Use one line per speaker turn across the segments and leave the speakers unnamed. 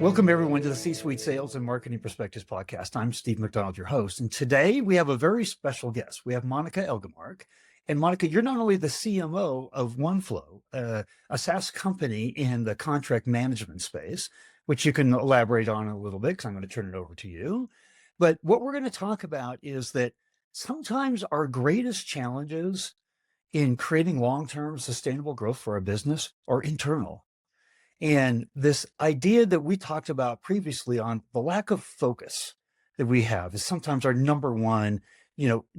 Welcome, everyone, to the C-Suite Sales and Marketing Perspectives podcast. I'm Steve McDonald, your host. And today we have a very special guest. We have Monica Elgemark. And Monica, you're not only the CMO of Oneflow, a SaaS company in the contract management space, which you can elaborate on a little bit because I'm going to turn it over to you. But what we're going to talk about is that sometimes our greatest challenges in creating long-term sustainable growth for our business are internal. And this idea that we talked about previously on the lack of focus that we have is sometimes our number one,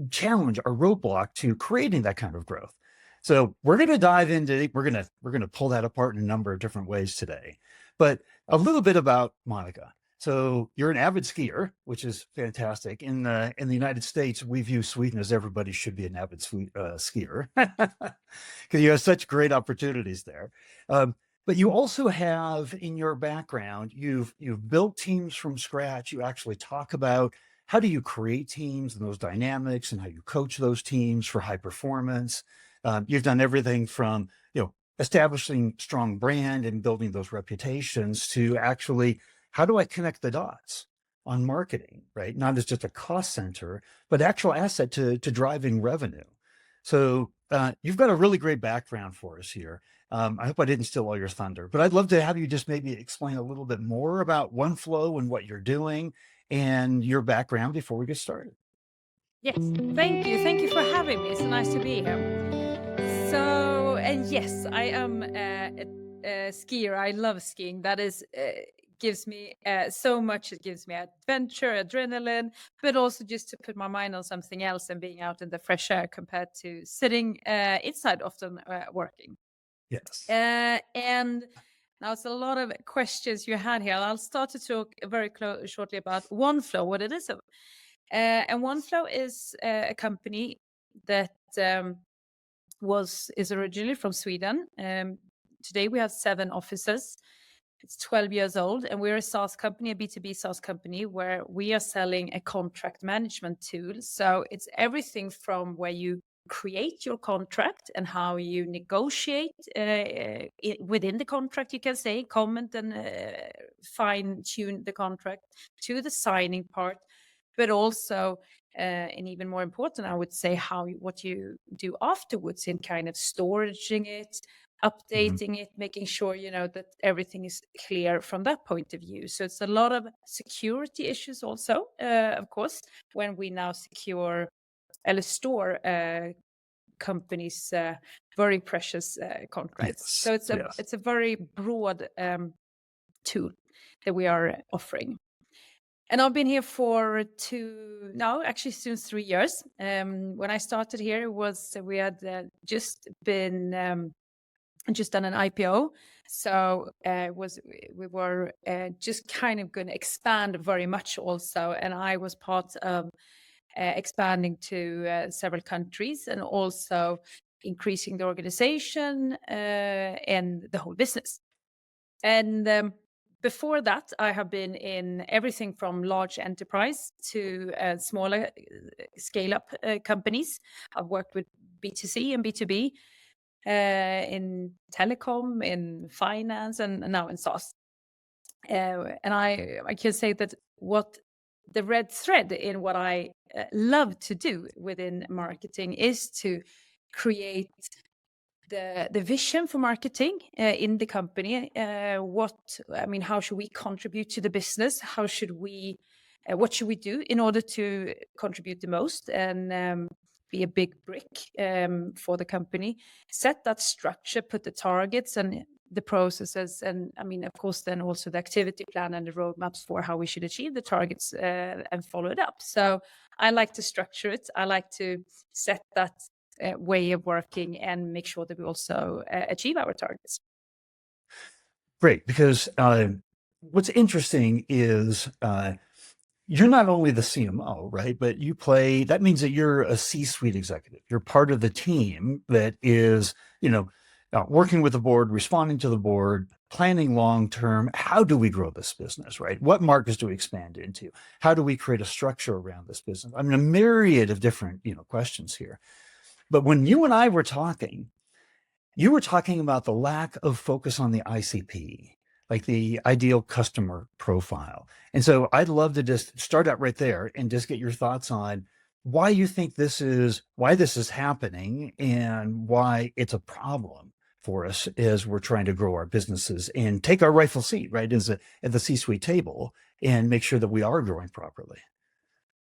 challenge, our roadblock to creating that kind of growth. So we're going to dive into, we're going to pull that apart in a number of different ways today. But a little bit about Monica. So you're an avid skier, which is fantastic. In the United States, we view Sweden as everybody should be an avid skier because you have such great opportunities there. But you also have in your background, you've built teams from scratch. You actually talk about how do you create teams and those dynamics and how you coach those teams for high performance. You've done everything from, establishing strong brand and building those reputations to actually, how do I connect the dots on marketing, right? Not as just a cost center, but actual asset to driving revenue. So you've got a really great background for us here. I hope I didn't steal all your thunder, but I'd love to have you just maybe explain a little bit more about Oneflow and what you're doing and your background before we get started.
Yes, thank you. Thank you for having me. It's so nice to be here. So, and yes, I am a skier. I love skiing. That is gives me so much. It gives me adventure, adrenaline, but also just to put my mind on something else and being out in the fresh air compared to sitting inside often working.
Yes.
And now it's a lot of questions you had here. I'll start to talk very shortly about Oneflow, what it is. And Oneflow is a company that is originally from Sweden. Today we have 7 offices. It's 12 years old, and we're a SaaS company, a B2B SaaS company, where we are selling a contract management tool. So it's everything from where you create your contract and how you negotiate within the contract, you can say, comment and fine tune the contract, to the signing part, but also and even more important, I would say, what you do afterwards in kind of storaging it, updating it, making sure that everything is clear from that point of view. So it's a lot of security issues also, of course, when we now secure or store companies' very precious contracts.
Yes.
So it's a very broad tool that we are offering. And I've been here for since 3 years. When I started here, we had just done an IPO, so we were just kind of going to expand very much also, and I was part of expanding to several countries and also increasing the organization and the whole business. And before that, I have been in everything from large enterprise to smaller scale-up companies. I've worked with B2C and B2B in telecom, in finance, and now in SaaS. And I can say that what the red thread in what I love to do within marketing is to create the vision for marketing in the company. How should we contribute to the business? What should we do in order to contribute the most and be a big brick for the company? Set that structure, put the targets and the processes, and of course, then also the activity plan and the roadmaps for how we should achieve the targets and follow it up. So I like to structure it. I like to set that way of working and make sure that we also achieve our targets.
Great, because what's interesting is you're not only the CMO, right? But that means that you're a C-suite executive. You're part of the team that is, working with the board, responding to the board, planning long-term. How do we grow this business, right? What markets do we expand into? How do we create a structure around this business? A myriad of different, questions here. But when you and I were talking, You were talking about the lack of focus on the ICP, like the ideal customer profile. And so I'd love to just start out right there and just get your thoughts on why you think why this is happening and why it's a problem for us as we're trying to grow our businesses and take our rightful seat, right, at the C-suite table and make sure that we are growing properly.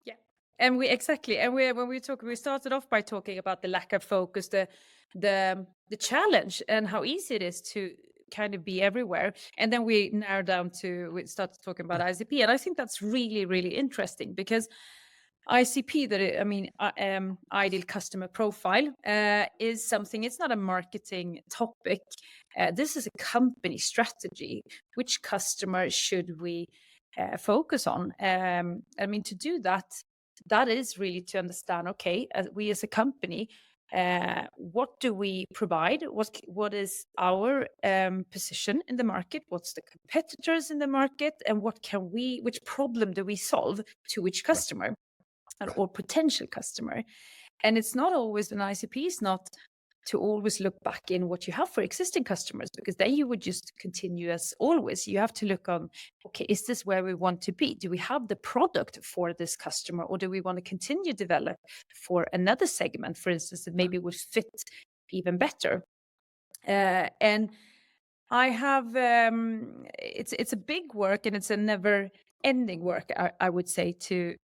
Yeah. And we exactly, and we started off by talking about the lack of focus, the challenge, and how easy it is to kind of be everywhere. And then we we started talking about ICP, and I think that's really, really interesting because ICP, ideal customer profile, is something. It's not a marketing topic. This is a company strategy. Which customer should we focus on? To do that, that is really to understand. Okay, we as a company, what do we provide? What is our position in the market? What's the competitors in the market? And which problem do we solve to which
Right.
customer? Or potential customer. And it's not always an ICP is not to always look back in what you have for existing customers, because then you would just continue as always. You have to look on, okay, is this where we want to be? Do we have the product for this customer, or do we want to continue develop for another segment, for instance, that maybe would fit even better? And I have it's a big work, and it's a never ending work, I would say, to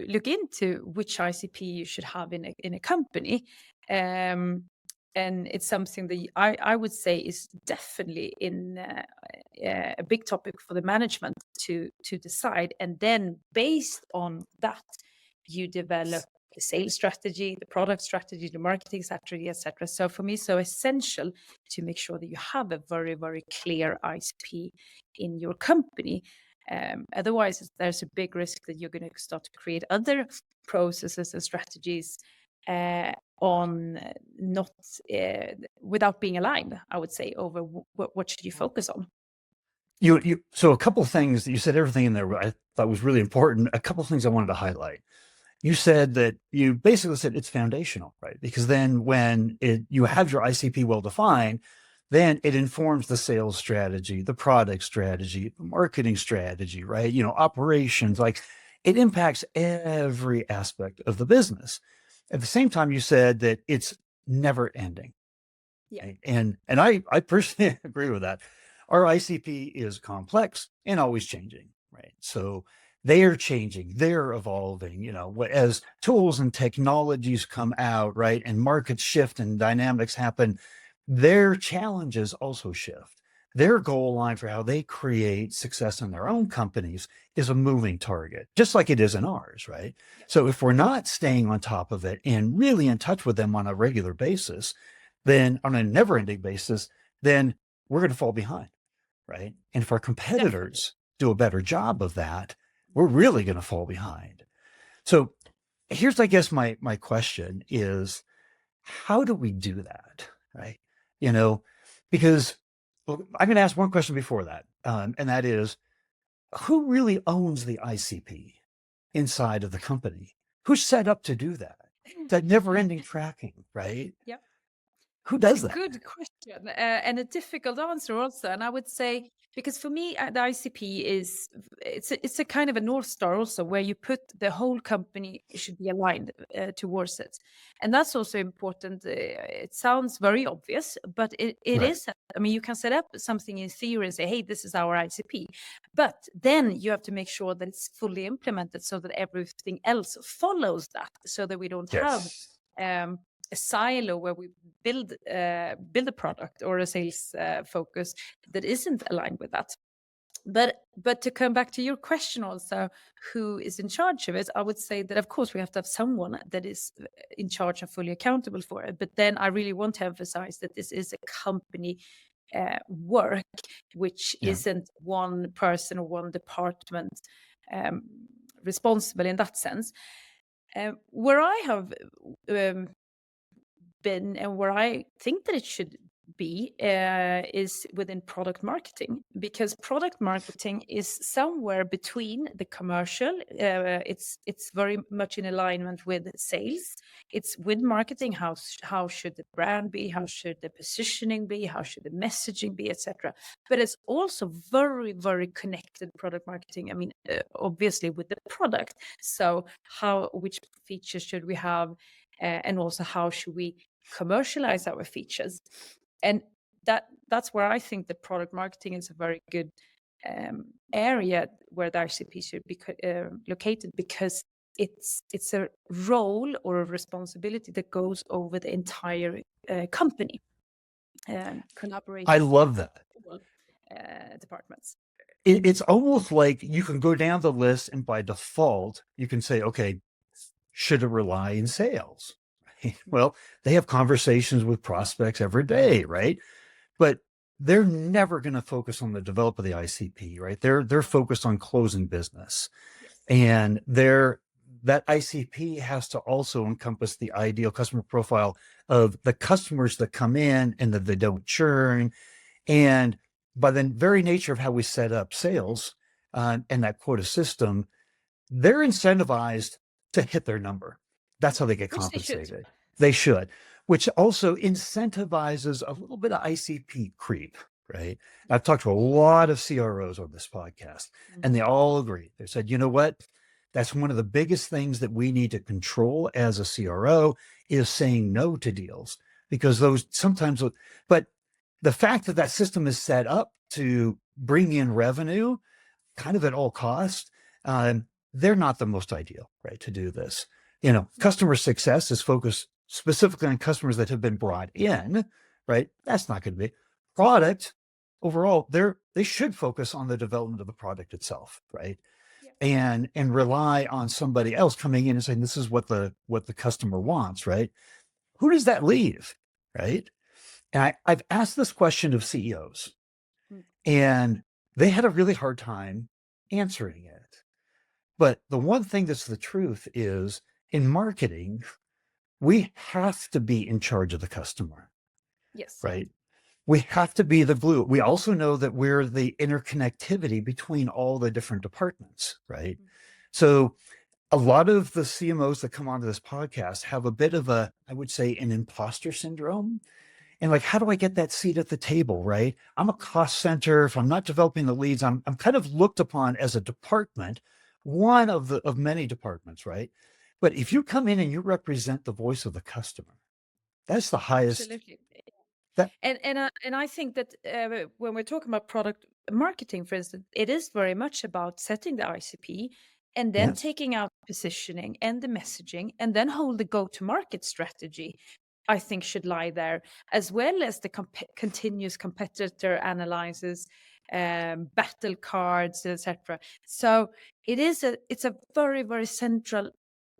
look into which ICP you should have in a company. And it's something that I would say is definitely in a big topic for the management to decide. And then based on that, you develop the sales strategy, the product strategy, the marketing strategy, etc. So for me, so essential to make sure that you have a very, very clear ICP in your company. Otherwise, there's a big risk that you're going to start to create other processes and strategies on not without being aligned, I would say, over what should you focus on.
So a couple of things that you said, everything in there I thought was really important. A couple of things I wanted to highlight. You said that you basically said it's foundational, right? Because then when you have your ICP well defined, then it informs the sales strategy, the product strategy, the marketing strategy, right? Operations, like it impacts every aspect of the business. At the same time, you said that it's never ending.
Yeah.
Right? And I personally agree with that. Our ICP is complex and always changing, right? So they are changing, they're evolving, as tools and technologies come out, right? And markets shift and dynamics happen, their challenges also shift. Their goal line for how they create success in their own companies is a moving target, just like it is in ours, right? So if we're not staying on top of it and really in touch with them on a regular basis, then on a never ending basis, then we're going to fall behind, right? And if our competitors do a better job of that, we're really going to fall behind. So here's, I guess, my question is, how do we do that, right? Because I'm going to ask one question before that, and that is, who really owns the ICP inside of the company? Who's set up to do that? That never-ending tracking, right?
Yeah.
Who
It's a
does that?
good question and a difficult answer also. And I would say, because for me, the ICP it's a kind of a North Star also, where you put the whole company should be aligned towards it. And that's also important. It sounds very obvious, but it
Right.
is. I mean, you can set up something in theory and say, hey, this is our ICP. But then you have to make sure that it's fully implemented so that everything else follows that, so that we don't have
Yes.
a silo where we build a product or a sales focus that isn't aligned with that. But to come back to your question also, who is in charge of it, I would say that of course we have to have someone that is in charge and fully accountable for it. But then I really want to emphasize that this is a company work, which
Yeah.
isn't one person or one department responsible in that sense. Where I have been, and where I think that it should be is within product marketing, because product marketing is somewhere between the commercial. It's very much in alignment with sales. It's with marketing. How should the brand be? How should the positioning be? How should the messaging be, etc. But it's also very, very connected product marketing. I mean, obviously with the product. So which features should we have, and also how should we commercialize our features? And that's where I think the product marketing is a very good area where the ICP should be located, because it's a role or a responsibility that goes over the entire company, collaboration.
I love that.
Departments.
It's almost like you can go down the list, and by default, you can say, okay, should it rely in sales? Right? Well, they have conversations with prospects every day, right? But they're never going to focus on the develop of the ICP, right? They're focused on closing business.
Yes.
And that ICP has to also encompass the ideal customer profile of the customers that come in and that they don't churn. And by the very nature of how we set up sales and that quota system, they're incentivized to hit their number. That's how they get
Which
compensated. They should, which also incentivizes a little bit of ICP creep, right? I've talked to a lot of CROs on this podcast, and they all agree. They said, you know what? That's one of the biggest things that we need to control as a CRO is saying no to deals, because those sometimes, but the fact that that system is set up to bring in revenue kind of at all costs, they're not the most ideal, right, to do this. You know, customer success is focused specifically on customers that have been brought in, right? That's not going to be product overall. They should focus on the development of the product itself, right? Yeah. And rely on somebody else coming in and saying, this is what the customer wants, right? Who does that leave, right? And I've asked this question of CEOs, and they had a really hard time answering it. But the one thing that's the truth is, in marketing, we have to be in charge of the customer.
Yes.
Right? We have to be the glue. We also know that we're the interconnectivity between all the different departments, right? So a lot of the CMOs that come onto this podcast have a bit of I would say, an imposter syndrome. And like, how do I get that seat at the table, right? I'm a cost center. If I'm not developing the leads, I'm kind of looked upon as a department, one of many departments, right? But if you come in and you represent the voice of the customer, that's the highest.
Absolutely.
That,
and I think that when we're talking about product marketing, for instance, it is very much about setting the ICP and then
yes.
taking out positioning and the messaging, and then hold the go-to-market strategy. I think should lie there, as well as the continuous competitor analysis, battle cards, etc. So it's a very, very central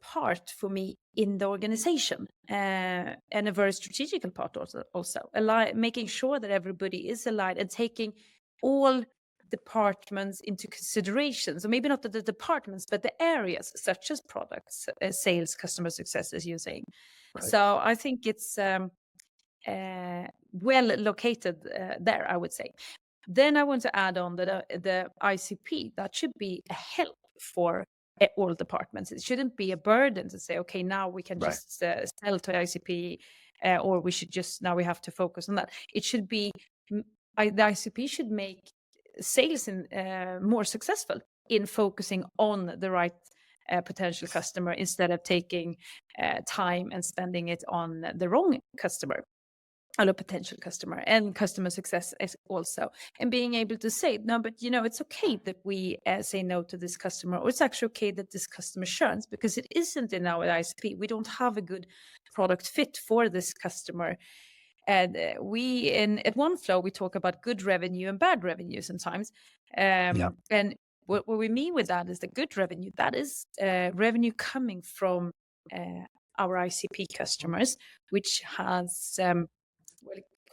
part for me in the organization, and a very strategical part also making sure that everybody is aligned and taking all departments into consideration. So maybe not the departments, but the areas such as products, sales, customer success, as you're saying. Right. So I think it's well located there, I would say. Then I want to add on that the ICP, that should be a help for all departments. It shouldn't be a burden to say, okay, now we can just sell to ICP, or we should just, now we have to focus on that. It should be, the ICP should make sales more successful in focusing on the right potential customer, instead of taking time and spending it on the wrong customer, or a potential customer. And customer success is also, and being able to say, no, but it's okay that we say no to this customer, or it's actually okay that this customer churns because it isn't in our ICP. We don't have a good product fit for this customer. And at Oneflow, we talk about good revenue and bad revenue sometimes. And what we mean with that is the good revenue. That is revenue coming from our ICP customers, which has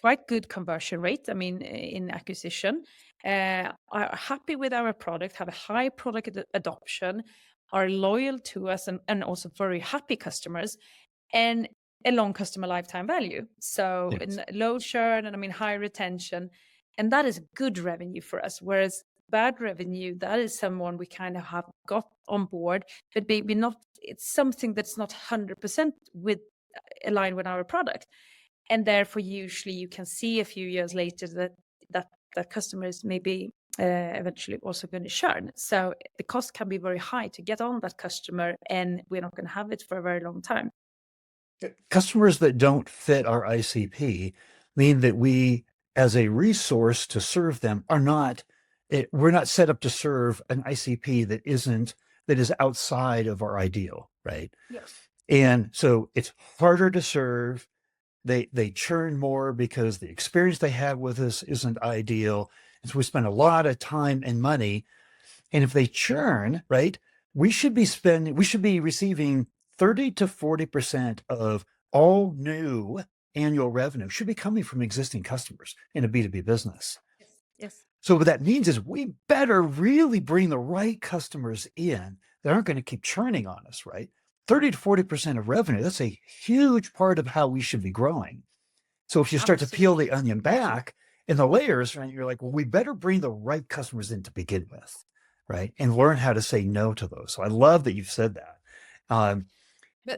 quite good conversion rate. I mean, in acquisition, are happy with our product, have a high product adoption, are loyal to us, and also very happy customers. And a long customer lifetime value. So
Yes.
low churn and I mean high retention, and that is good revenue for us. Whereas bad revenue, that is someone we kind of have got on board, but maybe not. It's something that's not 100% with aligned with our product, and therefore usually you can see a few years later that customers maybe eventually also going to churn. So the cost can be very high to get on that customer, and we're not going to have it for a very long time.
Customers that don't fit our ICP mean that we, as a resource to serve them, we're not set up to serve an ICP that is outside of our ideal, right?
Yes.
And so it's harder to serve. They churn more because the experience they have with us isn't ideal. And so we spend a lot of time and money. And if they churn, right, we should be receiving 30 to 40% of all new annual revenue should be coming from existing customers in a B2B business.
Yes. Yes.
So what that means is we better really bring the right customers in that aren't going to keep churning on us, right? 30 to 40% of revenue, that's a huge part of how we should be growing. So if you start to peel the onion back in the layers, right, you're like, well, we better bring the right customers in to begin with, right? And learn how to say no to those. So I love that you've said that.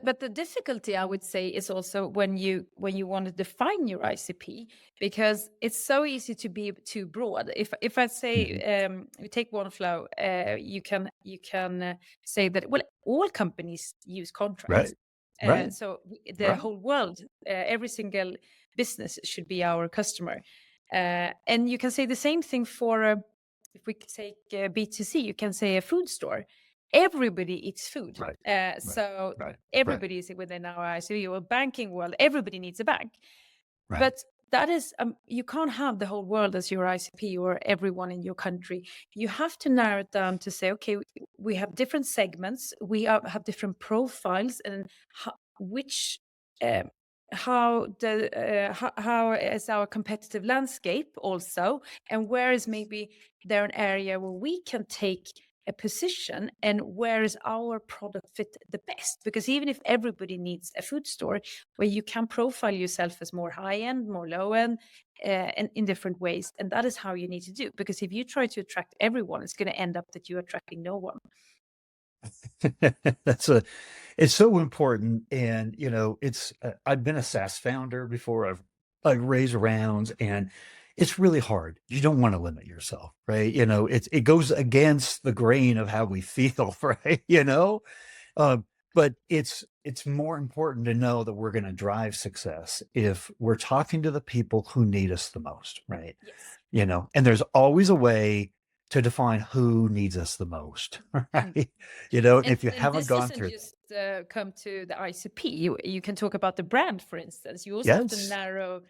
But the difficulty, I would say, is also when you want to define your ICP, because it's so easy to be too broad. If I say we take Oneflow, you can say that, well, all companies use contracts.
Right.
So the whole world, every single business should be our customer. And you can say the same thing for, if we take B2C, you can say a food store. Everybody eats food. So everybody is within our ICP or banking world. Everybody needs a bank.
Right.
But that is, you can't have the whole world as your ICP or everyone in your country. You have to narrow it down to say, okay, we have different segments, we have different profiles, and how is our competitive landscape also, and where is maybe there an area where we can take a position, and where is our product fit the best? Because even if everybody needs a food store, where you can profile yourself as more high end, more low end, and in different ways, and that is how you need to do. Because if you try to attract everyone, it's going to end up that you're attracting no one.
It's so important. And I've been a SaaS founder before. I've raised rounds, and it's really hard. You don't want to limit yourself, right? It goes against the grain of how we feel, right? But it's more important to know that we're going to drive success if we're talking to the people who need us the most, right?
Yes.
And there's always a way to define who needs us the most, right? If you haven't gone through,
just come to the ICP. You can talk about the brand, for instance. You also have to narrow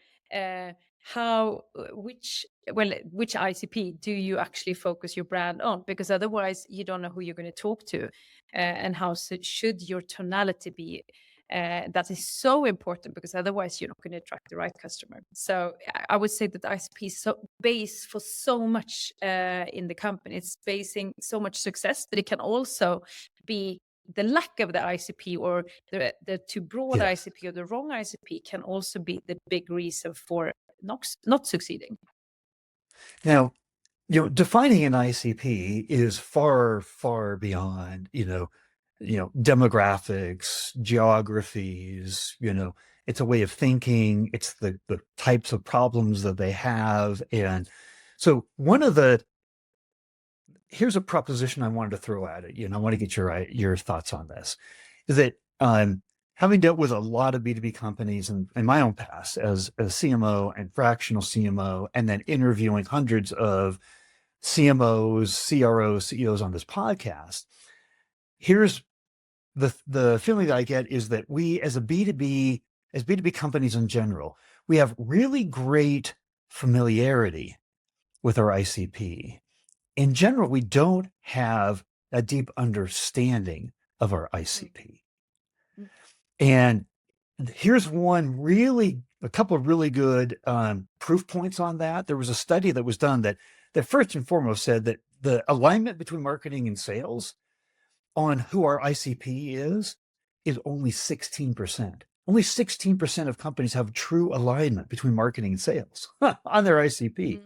which ICP do you actually focus your brand on, because otherwise you don't know who you're going to talk to, and how should your tonality be. That is so important, because otherwise you're not going to attract the right customer. So I would say that the ICP is so base for so much in the company. It's basing so much success, but it can also be the lack of the ICP, or the too broad ICP, or the wrong ICP can also be the big reason for not succeeding.
Now, defining an ICP is far, far beyond, demographics, geographies, it's a way of thinking. It's the types of problems that they have. And so here's a proposition I wanted to throw at it. I want to get your thoughts on this, is that having dealt with a lot of B2B companies in my own past as a CMO and fractional CMO, and then interviewing hundreds of CMOs, CROs, CEOs on this podcast, here's the feeling that I get is that we as B2B companies in general, we have really great familiarity with our ICP. In general, we don't have a deep understanding of our ICP. And here's a couple of really good proof points on that. There was a study that was done that first and foremost said that the alignment between marketing and sales on who our ICP is only 16%. only 16% of companies have true alignment between marketing and sales on their ICP.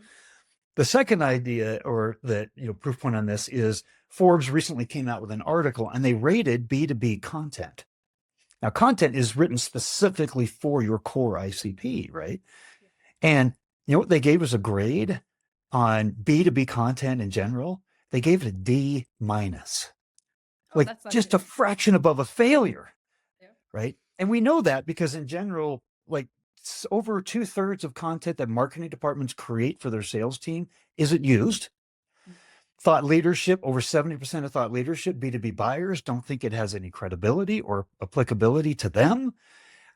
The second idea, or the proof point on this, is Forbes recently came out with an article and they rated B2B content. Now, content is written specifically for your core ICP, right? And you know what they gave as a grade on B2B content in general? They gave it a D minus, like
That's not
just
good.
a fraction above a failure,
Yeah.
right? And we know that because in general, like over 2/3 of content that marketing departments create for their sales team isn't used. Thought leadership, over 70% of thought leadership, B2B buyers don't think it has any credibility or applicability to them.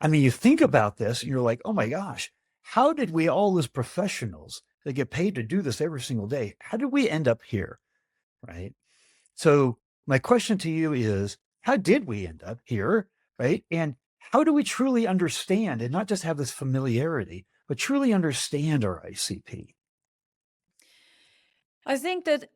I mean, you think about this and you're like, oh my gosh, how did we all as professionals that get paid to do this every single day, how did we end up here, right? So my question to you is, how did we end up here, right? And how do we truly understand and not just have this familiarity, but truly understand our ICP?
I think that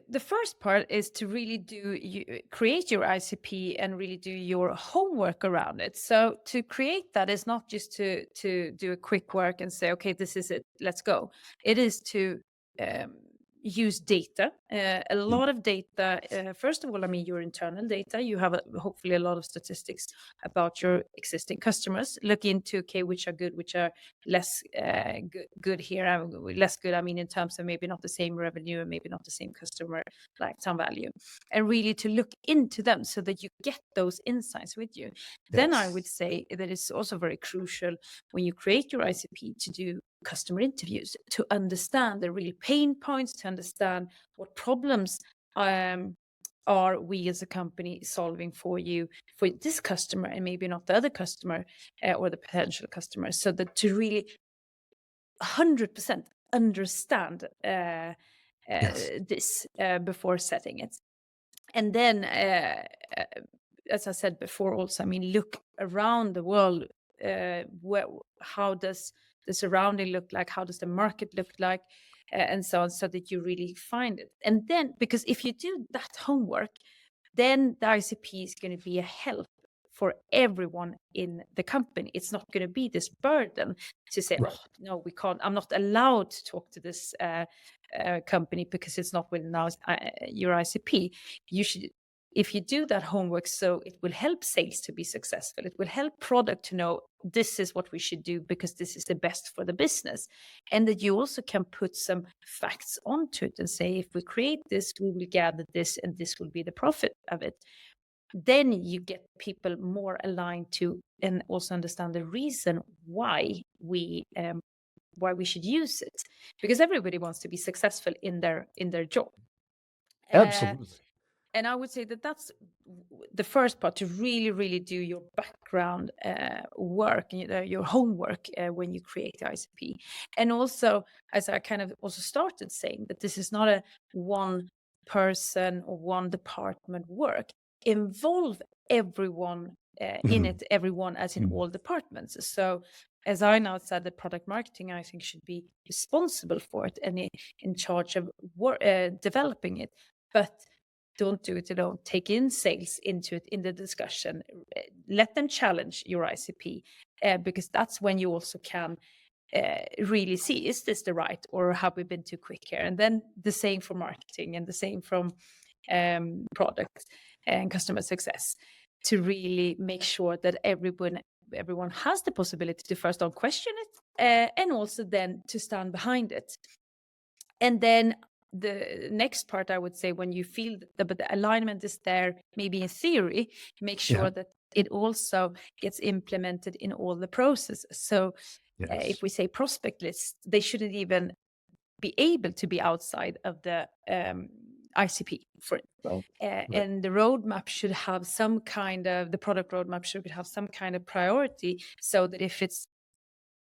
the first part is to really create your ICP and really do your homework around it. So to create that is not just to do a quick work and say, okay, this is it, let's go. It is to use data, a lot of data. First of all, I mean, your internal data. You have hopefully a lot of statistics about your existing customers. Look into, okay, which are good, which are less good here. Less good, I mean, in terms of maybe not the same revenue and maybe not the same customer lifetime value. And really to look into them so that you get those insights with you. Then I would say that it's also very crucial when you create your ICP to do customer interviews, to understand the real pain points, to understand what problems are we as a company solving for you, for this customer, and maybe not the other customer or the potential customer, so that to really 100% understand this before setting it. And then, as I said before, also, I mean, look around the world. How does the surrounding look like? How does the market look like? And so on, so that you really find it. And then, because if you do that homework, then the ICP is going to be a help for everyone in the company. It's not going to be this burden to say,
Right.
oh, no, we can't, I'm not allowed to talk to this company because it's not within your ICP. You should, if you do that homework, so it will help sales to be successful. It will help product to know this is what we should do because this is the best for the business. And that you also can put some facts onto it and say, if we create this, we will gather this, and this will be the profit of it. Then you get people more aligned to and also understand the reason why we should use it, because everybody wants to be successful in their job.
Absolutely.
And I would say that that's the first part, to really do your background work, your homework when you create the ICP. And also, as I kind of also started saying, that this is not a one person or one department work. Involve everyone in it, everyone as in all departments. So as I now said, the product marketing, I think, should be responsible for it and in charge of developing it. But don't do it alone. Take in sales into it in the discussion. Let them challenge your ICP, because that's when you also can really see, is this the right, or have we been too quick here? And then the same for marketing and the same from product and customer success, to really make sure that everyone has the possibility to first on question it, and also then to stand behind it. And then the next part, I would say, when you feel that the alignment is there, maybe in theory, make sure that it also gets implemented in all the processes. So if we say prospect lists, they shouldn't even be able to be outside of the ICP for it. And the roadmap should have some kind of, the product roadmap should have some kind of priority, so that if it's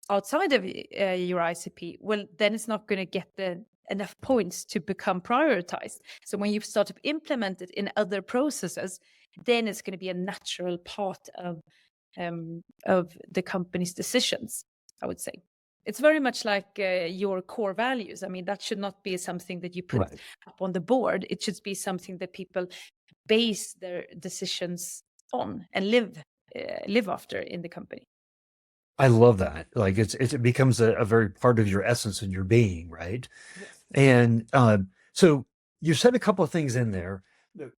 outside of your ICP, well, then it's not going to get enough points to become prioritized. So when you start to implement it in other processes, then it's going to be a natural part of the company's decisions, I would say. It's very much like your core values. I mean, that should not be something that you put up on the board. It should be something that people base their decisions on and live live after in the company.
I love that. Like it becomes a very part of your essence and your being, right?
Yes.
And so you said a couple of things in there.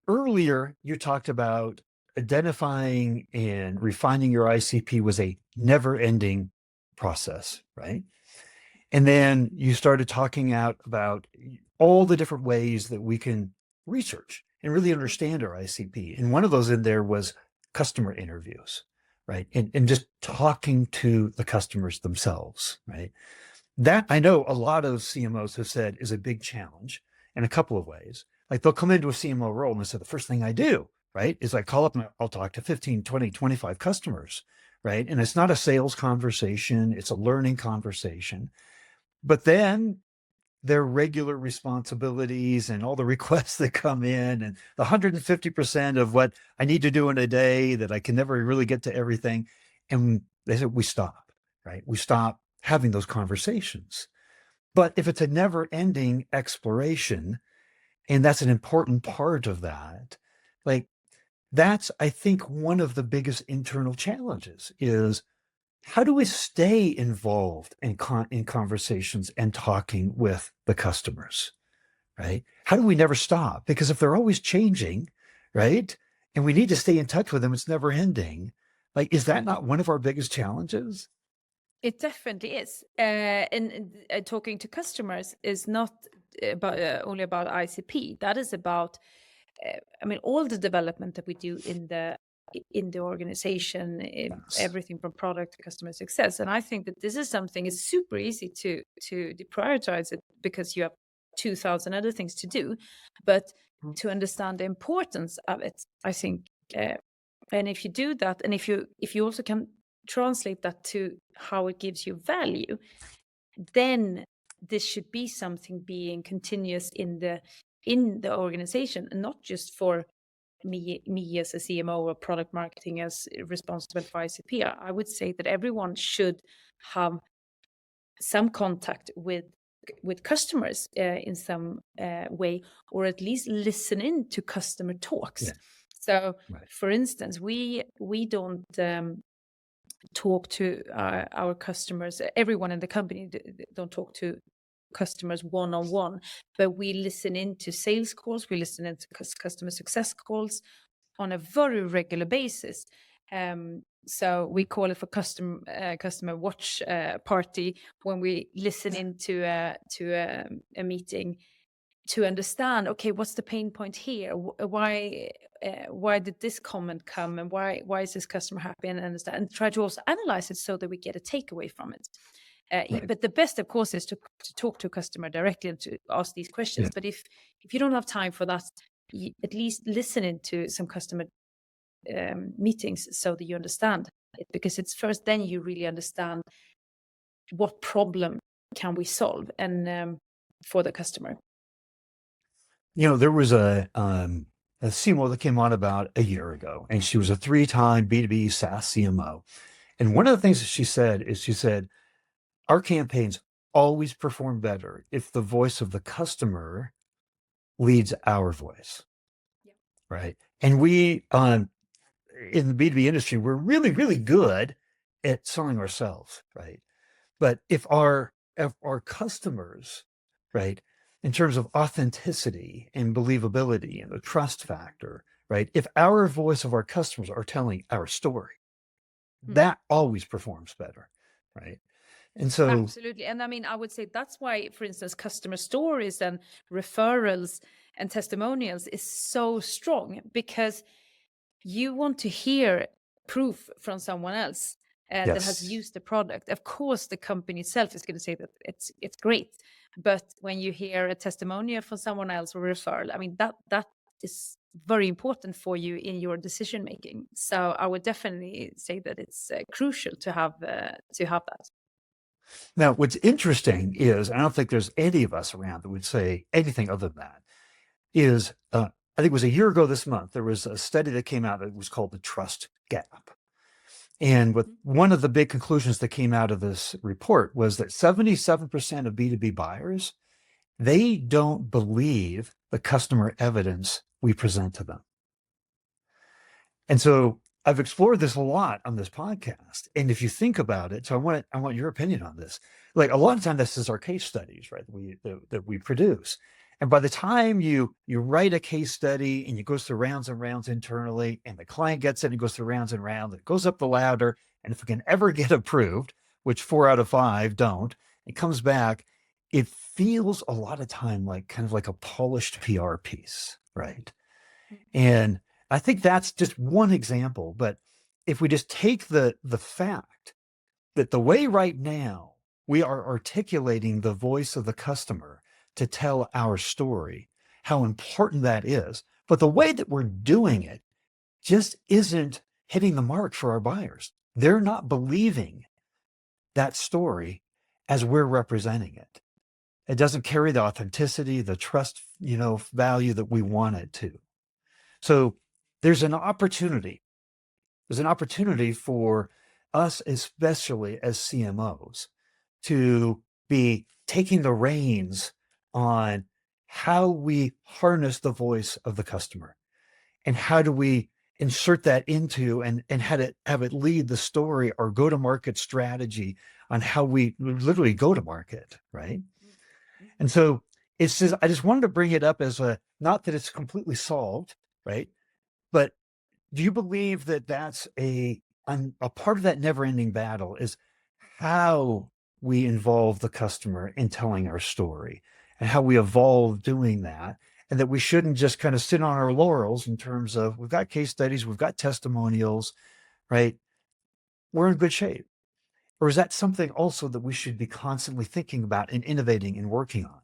Earlier, you talked about identifying and refining your ICP was a never-ending process, right? And then you started talking out about all the different ways that we can research and really understand our ICP. And one of those in there was customer interviews, right? And just talking to the customers themselves, right? That I know a lot of CMOs have said is a big challenge in a couple of ways. Like they'll come into a CMO role and they say, the first thing I do, right, is I call up and I'll talk to 15, 20, 25 customers, right? And it's not a sales conversation, it's a learning conversation. But then their regular responsibilities and all the requests that come in and the 150% of what I need to do in a day that I can never really get to everything. And they said, we stop, right? We stop having those conversations. But if it's a never ending exploration, and that's an important part of that, like that's, I think, one of the biggest internal challenges is how do we stay involved in conversations and talking with the customers, right? How do we never stop? Because if they're always changing, right, and we need to stay in touch with them, it's never ending. Like, is that not one of our biggest challenges?
It definitely is. And talking to customers is not about only about ICP. That is about, I mean, all the development that we do in the organization,
Yes.
everything from product to customer success. And I think that this is something it's super easy to deprioritize it because you have 2,000 other things to do. But to understand the importance of it, I think, and if you do that, and if you also can translate that to how it gives you value, then this should be something being continuous in the organization, and not just for me as a CMO or product marketing as responsible for ICP. I would say that everyone should have some contact with customers in some way, or at least listen in to customer talks.
Yeah.
So,
Right.
for instance, we don't talk to our customers. Everyone in the company don't talk to customers one-on-one, but we listen into sales calls, we listen into customer success calls on a very regular basis. So we call it for customer watch party, when we listen into a meeting to understand, okay, what's the pain point here? Why did this comment come, and why is this customer happy, and understand, and try to also analyze it so that we get a takeaway from it.
Right.
But the best, of course, is to talk to a customer directly and to ask these questions.
Yeah.
But if you don't have time for that, at least listen into some customer meetings so that you understand it, because it's first then you really understand what problem can we solve and for the customer.
You know, there was a CMO that came on about a year ago, and she was a 3-time B2B SaaS CMO. And one of the things that she said, our campaigns always perform better if the voice of the customer leads our voice.
Yeah.
Right. And we, in the B2B industry, we're really, really good at selling ourselves. Right. But if our customers, right, in terms of authenticity and believability and the trust factor, right, if our voice of our customers are telling our story, that always performs better. Right. And so,
Absolutely. And I mean, I would say that's why, for instance, customer stories and referrals and testimonials is so strong, because you want to hear proof from someone else that has
yes.
used the product. Of course, the company itself is going to say that it's great, but when you hear a testimonial from someone else or referral, I mean, that is very important for you in your decision making. So I would definitely say that it's crucial to have that.
Now, what's interesting is, I don't think there's any of us around that would say anything other than that, is I think it was a year ago this month, there was a study that came out that was called the Trust Gap. And what one of the big conclusions that came out of this report was that 77% of B2B buyers, they don't believe the customer evidence we present to them. And so I've explored this a lot on this podcast, and if you think about it, so I want your opinion on this. Like a lot of time, this is our case studies, right? That we produce, and by the time you write a case study and it goes through rounds and rounds internally, and the client gets it and it goes through rounds and rounds, it goes up the ladder, and if it can ever get approved, which 4 out of 5 don't, it comes back. It feels a lot of time like kind of like a polished PR piece, right? And I think that's just one example. But if we just take the fact that the way right now we are articulating the voice of the customer to tell our story, how important that is, but the way that we're doing it just isn't hitting the mark for our buyers. They're not believing that story as we're representing it. It doesn't carry the authenticity, the trust, value that we want it to. So there's an opportunity. There's an opportunity for us, especially as CMOs, to be taking the reins on how we harness the voice of the customer and how do we insert that into and have it lead the story or go to market strategy on how we literally go to market, right? And so it's just I just wanted to bring it up as a not that it's completely solved, right? But do you believe that that's a part of that never-ending battle is how we involve the customer in telling our story and how we evolve doing that, and that we shouldn't just kind of sit on our laurels in terms of we've got case studies, we've got testimonials, right? We're in good shape. Or is that something also that we should be constantly thinking about and innovating and working on?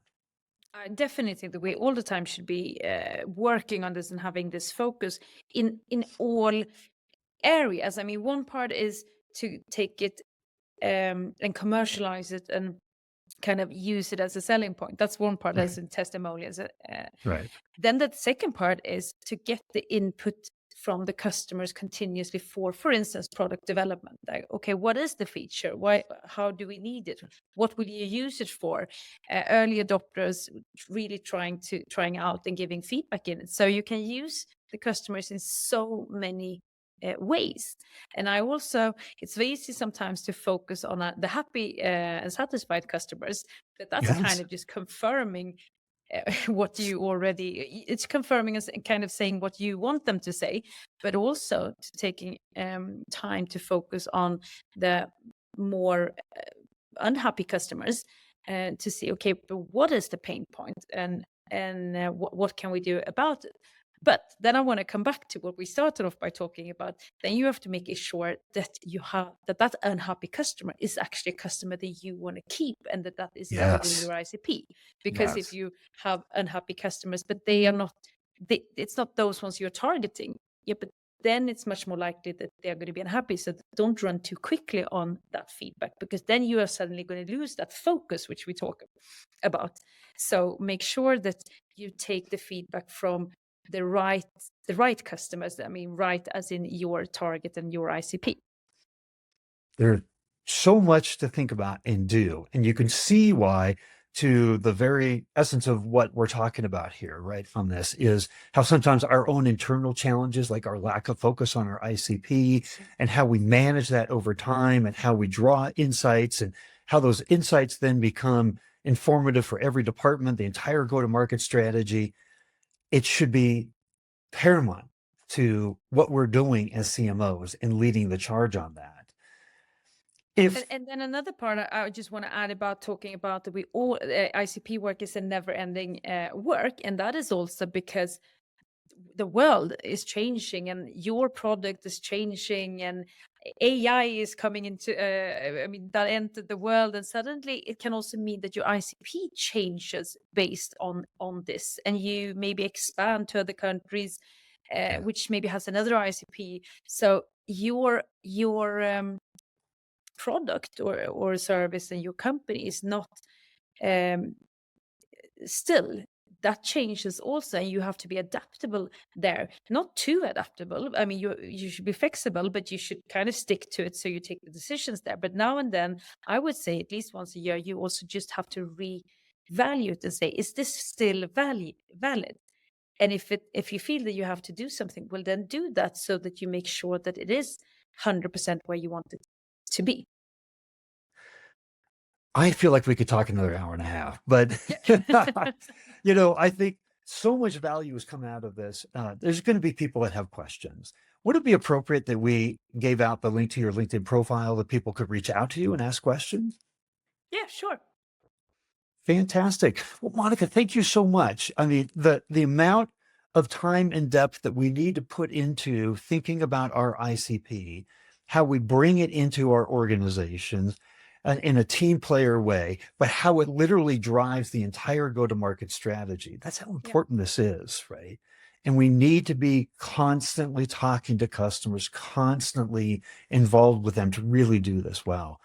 I definitely think that we all the time should be working on this and having this focus in all areas. I mean, one part is to take it and commercialize it and kind of use it as a selling point. That's one part, as
Right.
in testimonials.
Right.
Then the second part is to get the input from the customers continuously for instance, product development. Like, okay, what is the feature? Why? How do we need it? What will you use it for? Early adopters really trying out and giving feedback in it. So you can use the customers in so many ways. And I also, it's very easy sometimes to focus on the happy and satisfied customers, but that's kind
Yes.
of just confirming what you already, it's confirming and kind of saying what you want them to say, but also taking time to focus on the more unhappy customers and to see, okay, but what is the pain point and what can we do about it? But then I want to come back to what we started off by talking about. Then you have to make it sure that you have that unhappy customer is actually a customer that you want to keep and that is valid in
Yes.
your ICP. Because if
Yes.
you have unhappy customers, but they are not, it's not those ones you're targeting. Yeah, but then it's much more likely that they're going to be unhappy. So don't run too quickly on that feedback, because then you are suddenly going to lose that focus, which we talk about. So make sure that you take the feedback from the right customers. I mean, right as in your target and your ICP.
There's so much to think about and do. And you can see why, to the very essence of what we're talking about here, right, on this, is how sometimes our own internal challenges, like our lack of focus on our ICP and how we manage that over time and how we draw insights and how those insights then become informative for every department, the entire go-to-market strategy. It should be paramount to what we're doing as CMOs and leading the charge on that. If
And then another part I just want to add about talking about that we all ICP work is a never-ending work, and that is also because the world is changing and your product is changing and AI is coming into I mean that entered the world, and suddenly it can also mean that your ICP changes based on this, and you maybe expand to other countries
yeah,
which maybe has another ICP. So your product or service in your company is not um, still, that changes also, and you have to be adaptable there, not too adaptable. I mean, you should be flexible, but you should kind of stick to it so you take the decisions there. But now and then, I would say at least once a year, you also just have to revalue it and say, is this still valid? And if you feel that you have to do something, well, then do that so that you make sure that it is 100% where you want it to be.
I feel like we could talk another hour and a half, but I think so much value has come out of this. There's going to be people that have questions. Would it be appropriate that we gave out the link to your LinkedIn profile that people could reach out to you and ask questions?
Yeah, sure.
Fantastic. Well, Monica, thank you so much. I mean, the amount of time and depth that we need to put into thinking about our ICP, how we bring it into our organizations in a team player way, but how it literally drives the entire go-to-market strategy. That's how important this is, right? And we need to be constantly talking to customers, constantly involved with them to really do this well.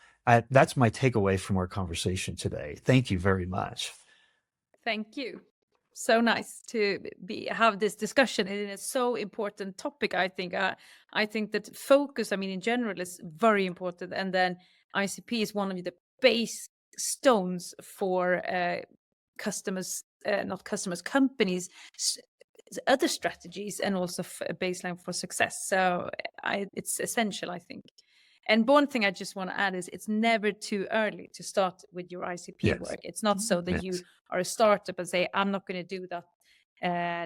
That's my takeaway from our conversation today. Thank you very much.
Thank you. So nice to have this discussion. It is so important topic. I think that focus, I mean, in general, is very important. And then ICP is one of the base stones for customers, not customers, companies, other strategies, and also a baseline for success. So it's essential, I think. And one thing I just want to add is it's never too early to start with your ICP work. It's not so that you are a startup and say, I'm not going to do that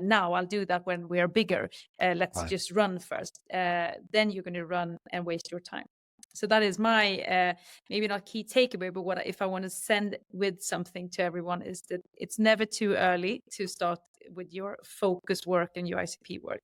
now. I'll do that when we are bigger. Let's just run first. Then you're going to run and waste your time. So that is my maybe not key takeaway, but if I want to send with something to everyone is that it's never too early to start with your focus work and your ICP work.